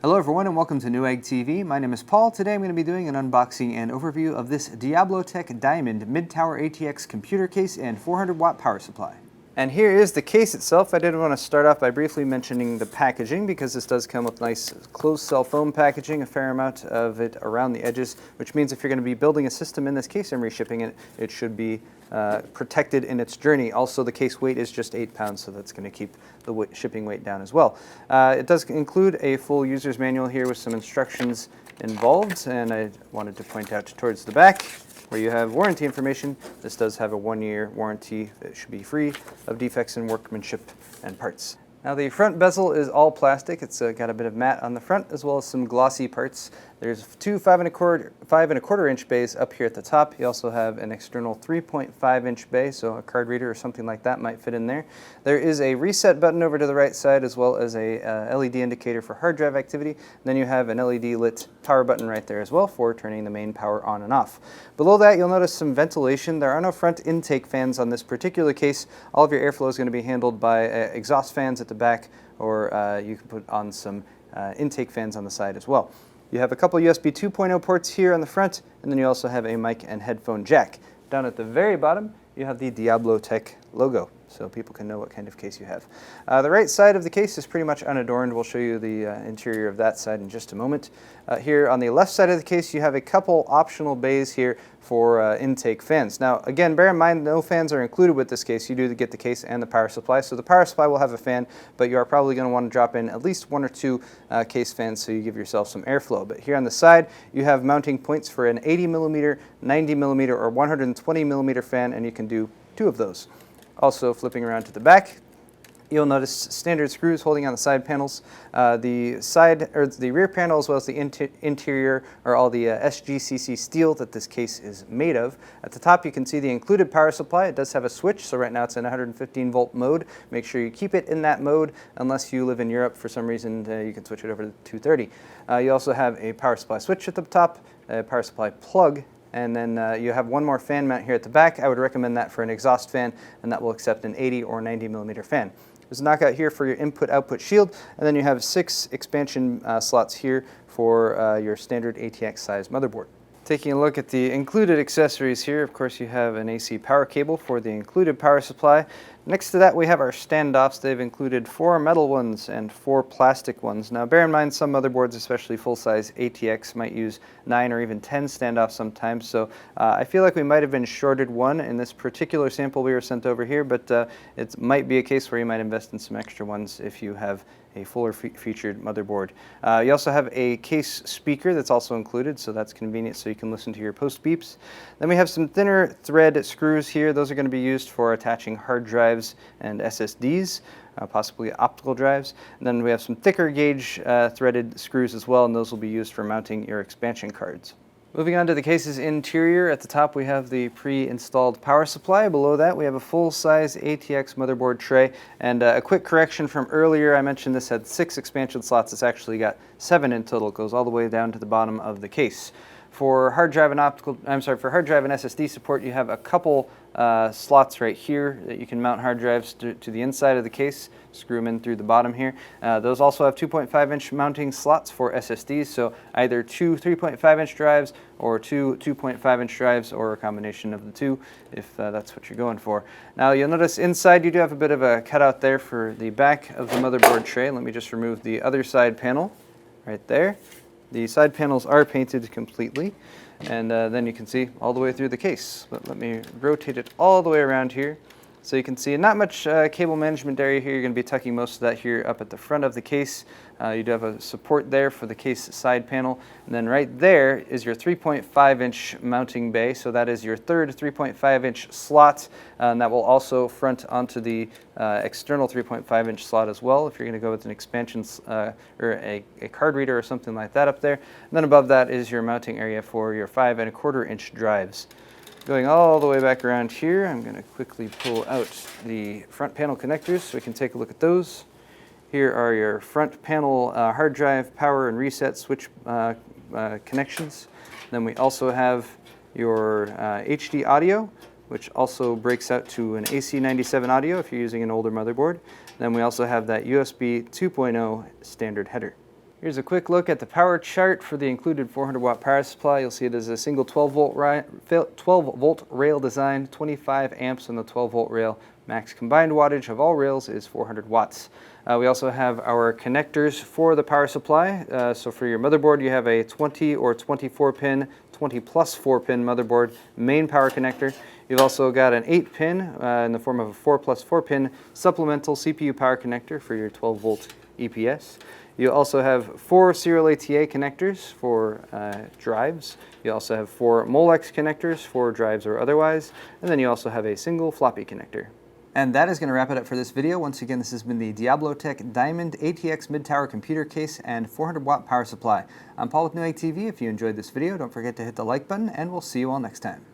Hello everyone and welcome to Newegg TV. My name is Paul. Today I'm going to be doing an unboxing and overview of this Diablotek Diamond Mid-Tower ATX computer case and 400 watt power supply. And here is the case itself. I did want to start off by briefly mentioning the packaging because this does come with nice closed cell foam packaging, a fair amount of it around the edges, which means if you're going to be building a system in this case and reshipping it, it should be protected in its journey. Also, the case weight is just 8 pounds, so that's going to keep the shipping weight down as well. It does include a full user's manual here with some instructions involved, and I wanted to point out towards the back where you have warranty information. This does have a 1-year warranty. It should be free of defects in workmanship and parts. Now the front bezel is all plastic. It's got a bit of matte on the front as well as some glossy parts. There's two 5¼ inch bays up here at the top. You also have an external 3.5 inch bay, so a card reader or something like that might fit in there. There is a reset button over to the right side as well as a LED indicator for hard drive activity. Then you have an LED lit power button right there as well for turning the main power on and off. Below that you'll notice some ventilation. There are no front intake fans on this particular case. All of your airflow is going to be handled by exhaust fans at the back, or you can put on some intake fans on the side as well. You have a couple USB 2.0 ports here on the front, and then you also have a mic and headphone jack. Down at the very bottom, you have the Diablotek logo, so people can know what kind of case you have. The right side of the case is pretty much unadorned. We'll show you the interior of that side in just a moment. Here on the left side of the case, you have a couple optional bays here for intake fans. Now, again, bear in mind, no fans are included with this case. You do get the case and the power supply. So the power supply will have a fan, but you are probably going to want to drop in at least 1 or 2 case fans so you give yourself some airflow. But here on the side, you have mounting points for an 80mm, 90mm, or 120mm fan, and you can do 2 of those. Also, flipping around to the back, you'll notice standard screws holding on the side panels. The rear panel as well as the interior are all the SGCC steel that this case is made of. At the top you can see the included power supply. It does have a switch, so right now it's in 115 volt mode. Make sure you keep it in that mode. Unless you live in Europe for some reason, you can switch it over to 230. You also have a power supply switch at the top, a power supply plug, and then you have one more fan mount here at the back. I would recommend that for an exhaust fan, and that will accept an 80 or 90mm fan. There's a knockout here for your input-output shield, and then you have 6 expansion slots here for your standard ATX size motherboard. Taking a look at the included accessories here, of course you have an AC power cable for the included power supply. Next to that we have our standoffs. They've included 4 metal ones and 4 plastic ones. Now bear in mind some motherboards, especially full-size ATX, might use 9 or even 10 standoffs sometimes, so I feel like we might have been shorted 1 in this particular sample we were sent over here, but it might be a case where you might invest in some extra ones if you have a fuller featured motherboard. You also have a case speaker that's also included, so that's convenient so you can listen to your post beeps. Then we have some thinner thread screws here. Those are going to be used for attaching hard drives and SSDs, possibly optical drives. And then we have some thicker gauge threaded screws as well, and those will be used for mounting your expansion cards. Moving on to the case's interior, at the top we have the pre-installed power supply. Below that we have a full-size ATX motherboard tray. And a quick correction from earlier, I mentioned this had 6 expansion slots. It's actually got 7 in total. It goes all the way down to the bottom of the case. For hard drive and SSD support, you have a couple slots right here that you can mount hard drives to the inside of the case. Screw them in through the bottom here. Those also have 2.5 inch mounting slots for SSDs, so either 2 3.5 inch drives or 2 2.5 inch drives, or a combination of the 2 if that's what you're going for. Now you'll notice inside you do have a bit of a cutout there for the back of the motherboard tray. Let me just remove the other side panel right there. The side panels are painted completely, and then you can see all the way through the case. But let me rotate it all the way around here. So you can see not much cable management area here. You're going to be tucking most of that here up at the front of the case. You do have a support there for the case side panel. And then right there is your 3.5 inch mounting bay. So that is your third 3.5 inch slot. And that will also front onto the external 3.5 inch slot as well if you're going to go with an expansion or a card reader or something like that up there. And then above that is your mounting area for your 5¼ inch drives. Going all the way back around here, I'm going to quickly pull out the front panel connectors so we can take a look at those. Here are your front panel hard drive power and reset switch connections. Then we also have your HD audio, which also breaks out to an AC97 audio if you're using an older motherboard. Then we also have that USB 2.0 standard header. Here's a quick look at the power chart for the included 400 watt power supply. You'll see it is a single 12 volt rail design, 25 amps on the 12 volt rail. Max combined wattage of all rails is 400 watts. We also have our connectors for the power supply. So for your motherboard, you have a 20 or 24 pin, 20 plus 4 pin motherboard main power connector. You've also got an 8 pin in the form of a 4 plus 4 pin supplemental CPU power connector for your 12 volt EPS. You also have 4 serial ATA connectors for drives. You also have 4 Molex connectors for drives or otherwise. And then you also have a single floppy connector. And that is going to wrap it up for this video. Once again, this has been the Diablotek Diamond ATX mid-tower computer case and 400 watt power supply. I'm Paul with Newegg TV. If you enjoyed this video, don't forget to hit the like button, and we'll see you all next time.